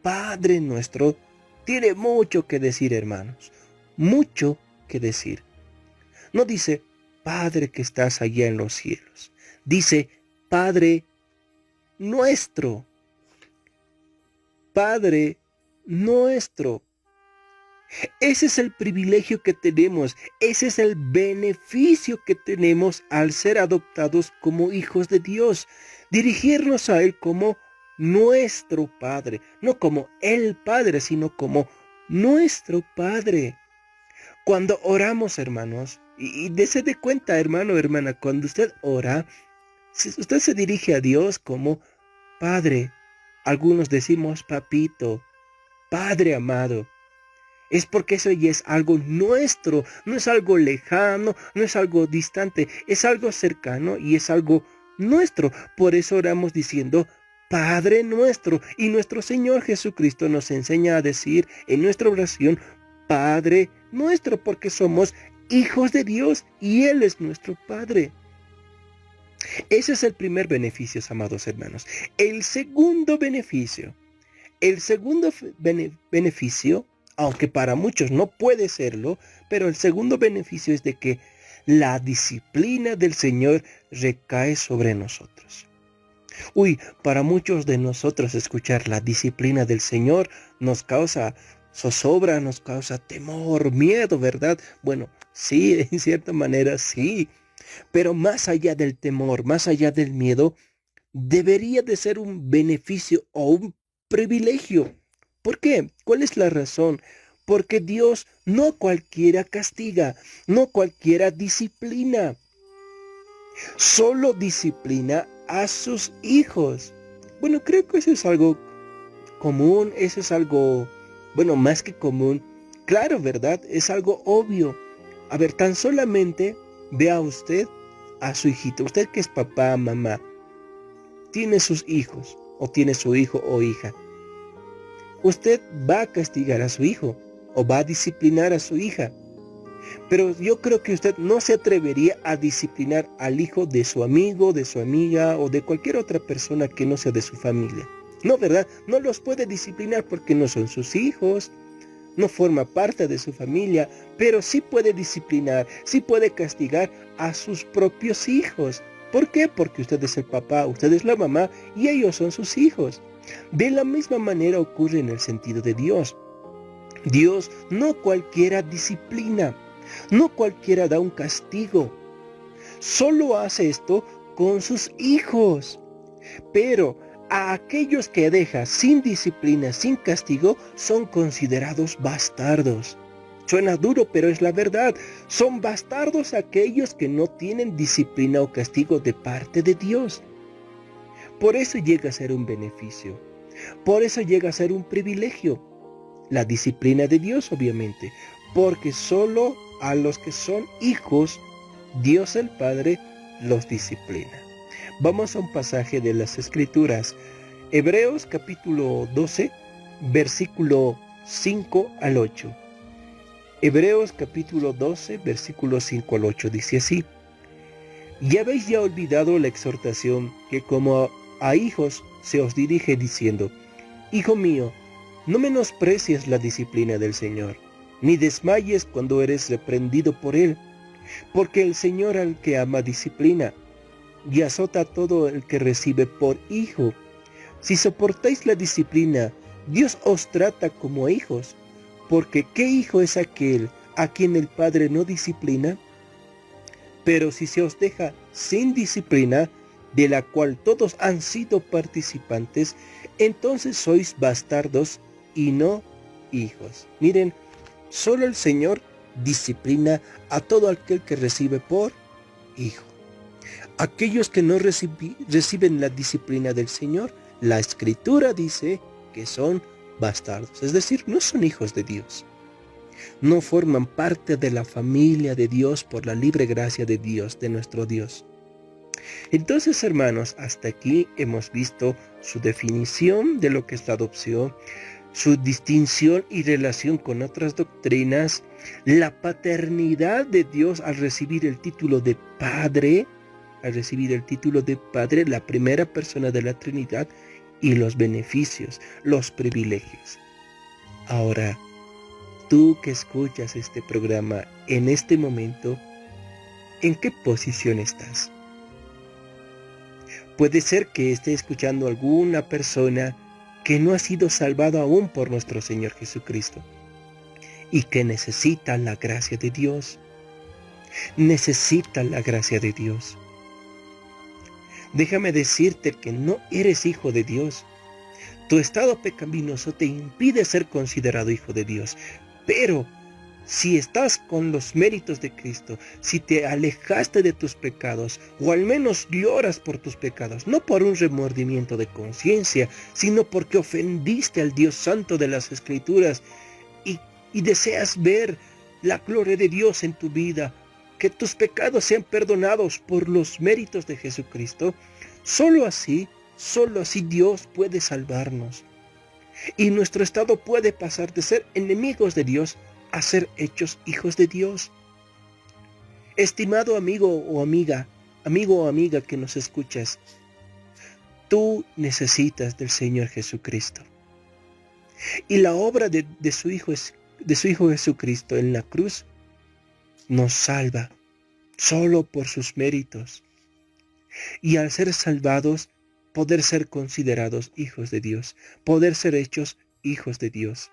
S3: Padre nuestro, tiene mucho que decir, hermanos, mucho que decir. No dice, Padre que estás allá en los cielos. Dice, Padre nuestro. Padre nuestro. Ese es el privilegio que tenemos, ese es el beneficio que tenemos al ser adoptados como hijos de Dios. Dirigirnos a Él como nuestro Padre, no como el Padre, sino como nuestro Padre. Cuando oramos, hermanos, y dése de cuenta, hermano, hermana, cuando usted ora, usted se dirige a Dios como Padre. Algunos decimos papito, Padre amado. Es porque eso ya es algo nuestro, no es algo lejano, no es algo distante, es algo cercano y es algo nuestro. Por eso oramos diciendo Padre nuestro, y nuestro Señor Jesucristo nos enseña a decir en nuestra oración Padre nuestro, porque somos hijos de Dios y Él es nuestro Padre. Ese es el primer beneficio, amados hermanos. El segundo beneficio, aunque para muchos no puede serlo, pero el segundo beneficio es de que la disciplina del Señor recae sobre nosotros. Para muchos de nosotros escuchar la disciplina del Señor nos causa zozobra, nos causa temor, miedo, ¿verdad? Bueno, sí, en cierta manera sí. Pero más allá del temor, más allá del miedo, debería de ser un beneficio o un privilegio. ¿Por qué? ¿Cuál es la razón? Porque Dios no cualquiera castiga, no cualquiera disciplina. Solo disciplina a sus hijos. Bueno, creo que eso es algo común, eso es algo, más que común. Claro, ¿verdad? Es algo obvio. A ver, tan solamente vea usted a su hijito. Usted que es papá, mamá, tiene sus hijos, o tiene su hijo o hija. Usted va a castigar a su hijo, o va a disciplinar a su hija. Pero yo creo que usted no se atrevería a disciplinar al hijo de su amigo, de su amiga o de cualquier otra persona que no sea de su familia. No, ¿verdad? No los puede disciplinar porque no son sus hijos, no forma parte de su familia, pero sí puede disciplinar, sí puede castigar a sus propios hijos. ¿Por qué? Porque usted es el papá, usted es la mamá y ellos son sus hijos. De la misma manera ocurre en el sentido de Dios. Dios no cualquiera disciplina. No cualquiera da un castigo. Solo hace esto con sus hijos. Pero a aquellos que deja sin disciplina, sin castigo, son considerados bastardos. Suena duro, pero es la verdad. Son bastardos aquellos que no tienen disciplina o castigo de parte de Dios. Por eso llega a ser un beneficio. Por eso llega a ser un privilegio. La disciplina de Dios, obviamente. Porque solo a los que son hijos, Dios el Padre los disciplina. Vamos a un pasaje de las Escrituras. Hebreos capítulo 12, versículo 5 al 8. Hebreos capítulo 12, versículo 5 al 8 dice así: Y habéis ya olvidado la exhortación que como a hijos se os dirige diciendo: Hijo mío, no menosprecies la disciplina del Señor, ni desmayes cuando eres reprendido por Él, porque el Señor al que ama disciplina, y azota a todo el que recibe por hijo. Si soportáis la disciplina, Dios os trata como a hijos, porque ¿qué hijo es aquel a quien el Padre no disciplina? Pero si se os deja sin disciplina, de la cual todos han sido participantes, entonces sois bastardos y no hijos. Miren, solo el Señor disciplina a todo aquel que recibe por hijo. Aquellos que no reciben la disciplina del Señor, la Escritura dice que son bastardos, es decir, no son hijos de Dios. No forman parte de la familia de Dios por la libre gracia de Dios, de nuestro Dios. Entonces, hermanos, hasta aquí hemos visto su definición de lo que es la adopción, su distinción y relación con otras doctrinas, la paternidad de Dios al recibir el título de Padre, la primera persona de la Trinidad, y los beneficios, los privilegios. Ahora, tú que escuchas este programa en este momento, ¿en qué posición estás? Puede ser que esté escuchando a alguna persona que no ha sido salvado aún por nuestro Señor Jesucristo y que necesita la gracia de Dios. Necesita la gracia de Dios. Déjame decirte que no eres hijo de Dios. Tu estado pecaminoso te impide ser considerado hijo de Dios. Pero si estás con los méritos de Cristo, si te alejaste de tus pecados, o al menos lloras por tus pecados, no por un remordimiento de conciencia, sino porque ofendiste al Dios Santo de las Escrituras y deseas ver la gloria de Dios en tu vida, que tus pecados sean perdonados por los méritos de Jesucristo, solo así Dios puede salvarnos. Y nuestro estado puede pasar de ser enemigos de Dios a ser hechos hijos de Dios. Estimado amigo o amiga que nos escuchas, tú necesitas del Señor Jesucristo. Y la obra de su Hijo Jesucristo en la cruz nos salva, solo por sus méritos. Y al ser salvados, poder ser considerados hijos de Dios, poder ser hechos hijos de Dios.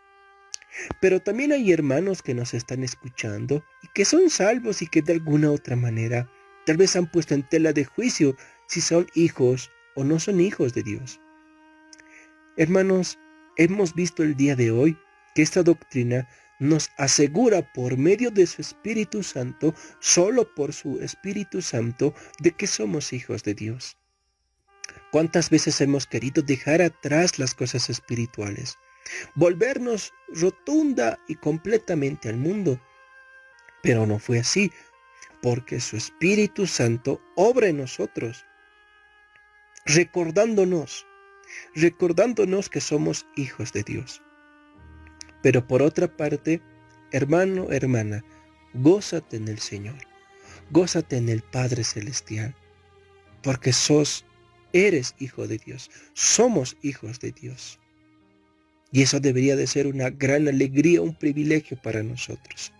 S3: Pero también hay hermanos que nos están escuchando y que son salvos y que de alguna otra manera tal vez han puesto en tela de juicio si son hijos o no son hijos de Dios. Hermanos, hemos visto el día de hoy que esta doctrina nos asegura por medio de su Espíritu Santo, solo por su Espíritu Santo, de que somos hijos de Dios. ¿Cuántas veces hemos querido dejar atrás las cosas espirituales? Volvernos rotunda y completamente al mundo. Pero no fue así, porque su Espíritu Santo obra en nosotros, recordándonos que somos hijos de Dios. Pero por otra parte, hermano, hermana, gózate en el Señor, gózate en el Padre Celestial, porque eres hijo de Dios, somos hijos de Dios. Y eso debería de ser una gran alegría, un privilegio para nosotros,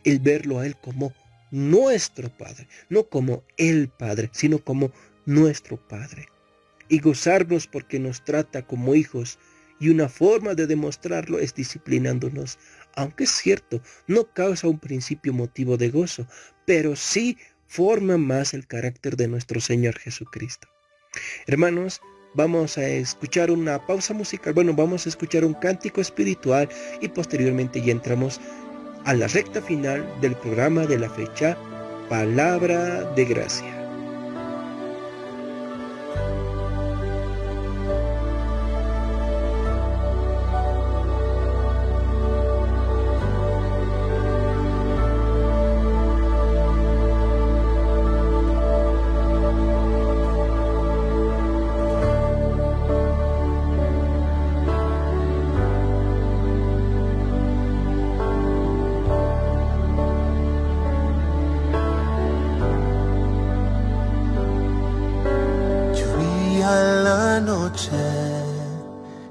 S3: el verlo a Él como nuestro Padre, no como el Padre, sino como nuestro Padre. Y gozarnos porque nos trata como hijos, y una forma de demostrarlo es disciplinándonos, aunque es cierto, no causa un principio motivo de gozo, pero sí forma más el carácter de nuestro Señor Jesucristo. Hermanos, vamos a escuchar una pausa musical, vamos a escuchar un cántico espiritual y posteriormente ya entramos a la recta final del programa de la fecha Palabra de Gracia.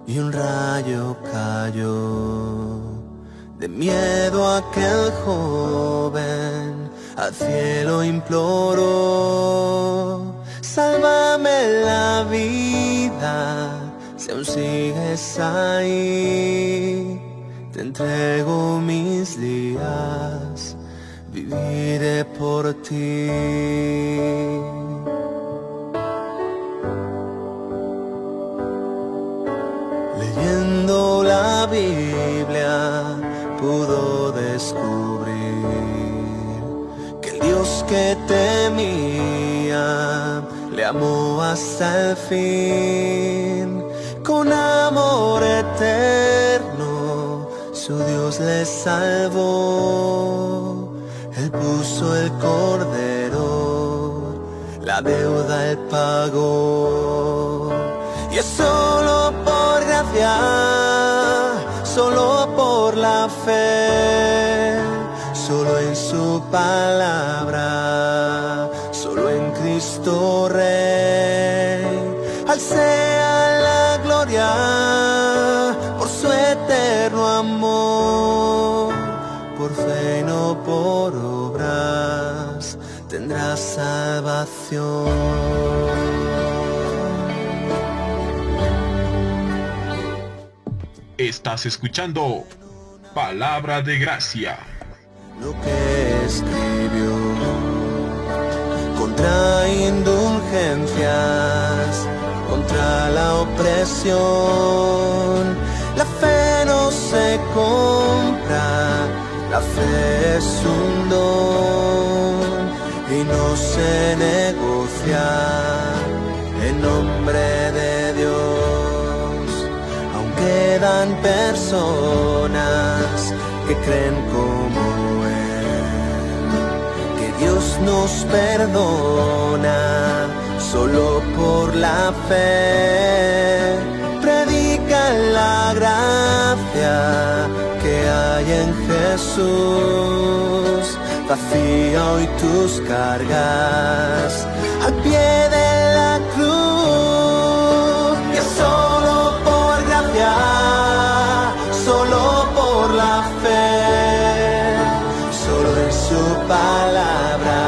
S6: Y un rayo cayó, de miedo aquel joven al cielo imploró: sálvame la vida, si aún sigues ahí, te entrego mis días, viviré por ti. Leyendo la Biblia pudo descubrir que el Dios que temía le amó hasta el fin. Con amor eterno su Dios le salvó. Él puso el cordero, la deuda él pagó. Y es solo por gracia, solo por la fe, solo en su palabra, solo en Cristo Rey. Al sea la gloria por su eterno amor, por fe y no por obras tendrás salvación.
S2: Estás escuchando Palabra de Gracia.
S6: Lo que escribió contra indulgencias, contra la opresión. La fe no se compra, la fe es un don y no se negocia en nombre de Dios. Quedan personas que creen como Él, que Dios nos perdona solo por la fe. Predica la gracia que hay en Jesús, vacía hoy tus cargas al pie de la cruz. Y es solo por gracia, solo por la fe, solo en su palabra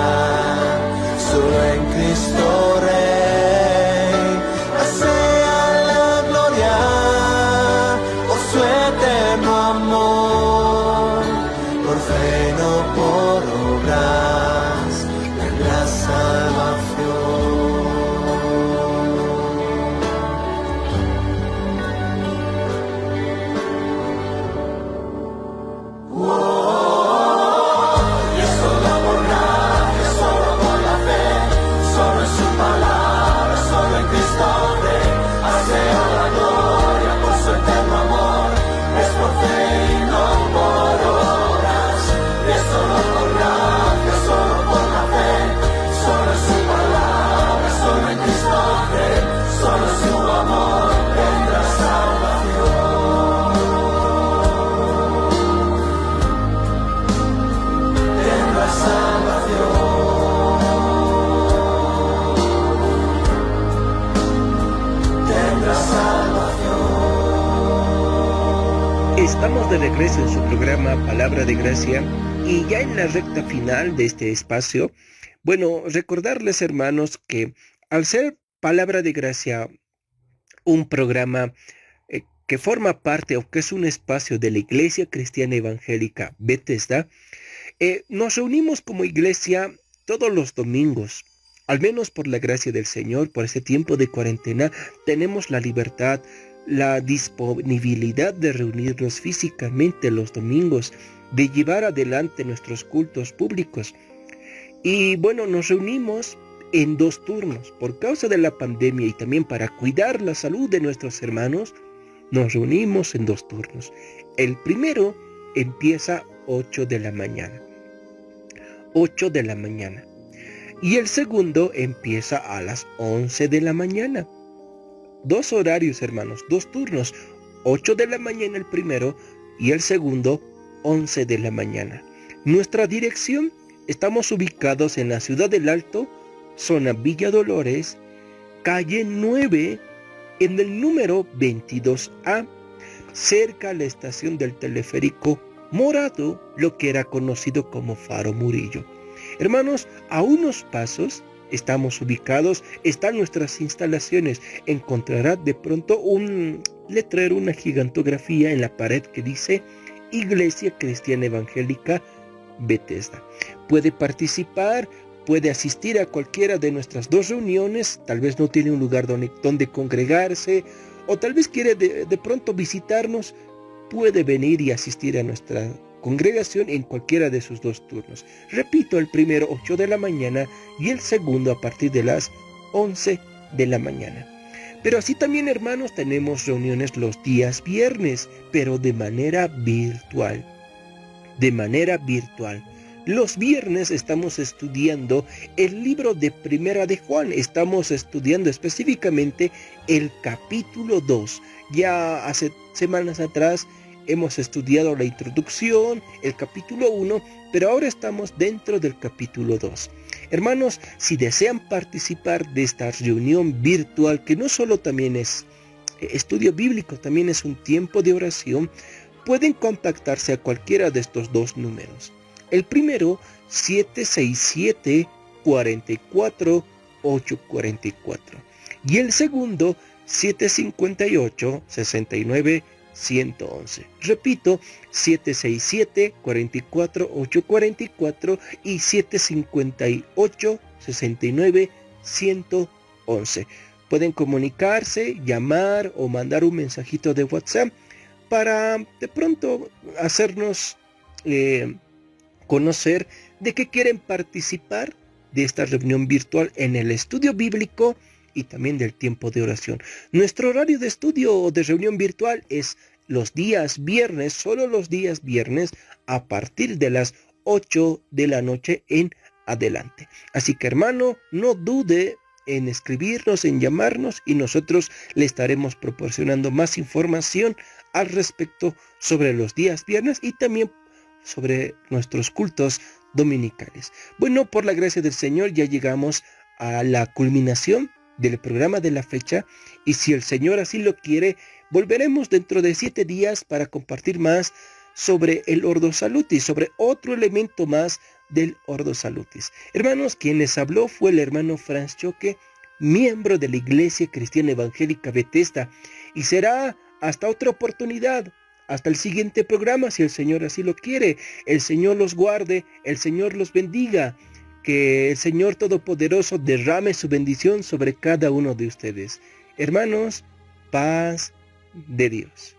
S3: regreso en su programa Palabra de Gracia y ya en la recta final de este espacio, bueno, recordarles hermanos que al ser Palabra de Gracia un programa que forma parte o que es un espacio de la Iglesia Cristiana Evangélica Bethesda, nos reunimos como iglesia todos los domingos. Al menos por la gracia del Señor, por ese tiempo de cuarentena, tenemos la libertad, la disponibilidad de reunirnos físicamente los domingos, de llevar adelante nuestros cultos públicos. Y bueno, nos reunimos en 2 turnos. Por causa de la pandemia y también para cuidar la salud de nuestros hermanos, nos reunimos en 2 turnos. El primero empieza 8 de la mañana. 8 de la mañana. Y el segundo empieza a las 11 de la mañana. 2 horarios, hermanos, 2 turnos. 8 de la mañana el primero y el segundo 11 de la mañana. Nuestra dirección, estamos ubicados en la Ciudad del Alto, zona Villa Dolores, calle 9, en el número 22A, cerca a la estación del teleférico Morado, lo que era conocido como Faro Murillo. Hermanos, a unos pasos estamos ubicados, están nuestras instalaciones. Encontrará de pronto un letrero, una gigantografía en la pared que dice Iglesia Cristiana Evangélica Bethesda. Puede participar, puede asistir a cualquiera de nuestras 2 reuniones, tal vez no tiene un lugar donde congregarse, o tal vez quiere de pronto visitarnos, puede venir y asistir a nuestra congregación en cualquiera de sus 2 turnos. Repito, el primero 8 de la mañana y el segundo a partir de las 11 de la mañana. Pero así también, hermanos, tenemos reuniones los días viernes, pero de manera virtual. De manera virtual. Los viernes estamos estudiando el libro de Primera de Juan. Estamos estudiando específicamente el capítulo 2. Ya hace semanas atrás hemos estudiado la introducción, el capítulo 1, pero ahora estamos dentro del capítulo 2. Hermanos, si desean participar de esta reunión virtual, que no solo también es estudio bíblico, también es un tiempo de oración, pueden contactarse a cualquiera de estos 2 números. El primero, 767-44-844. Y el segundo, 758-69-111. Repito, 767-44-844 y 758-69-111. Pueden comunicarse, llamar o mandar un mensajito de WhatsApp para de pronto hacernos conocer de que quieren participar de esta reunión virtual en el estudio bíblico y también del tiempo de oración. Nuestro horario de estudio o de reunión virtual es los días viernes, solo los días viernes a partir de las 8 de la noche en adelante. Así que, hermano, no dude en escribirnos, en llamarnos, y nosotros le estaremos proporcionando más información al respecto sobre los días viernes y también sobre nuestros cultos dominicales. Bueno, por la gracia del Señor ya llegamos a la culminación del programa de la fecha, y si el Señor así lo quiere, volveremos dentro de 7 días para compartir más sobre el Ordo Salutis, sobre otro elemento más del Ordo Salutis. Hermanos, quien les habló fue el hermano Franz Choque, miembro de la Iglesia Cristiana Evangélica Bethesda, y será hasta otra oportunidad, hasta el siguiente programa, si el Señor así lo quiere. El Señor los guarde, el Señor los bendiga, que el Señor Todopoderoso derrame su bendición sobre cada uno de ustedes. Hermanos, paz de Dios.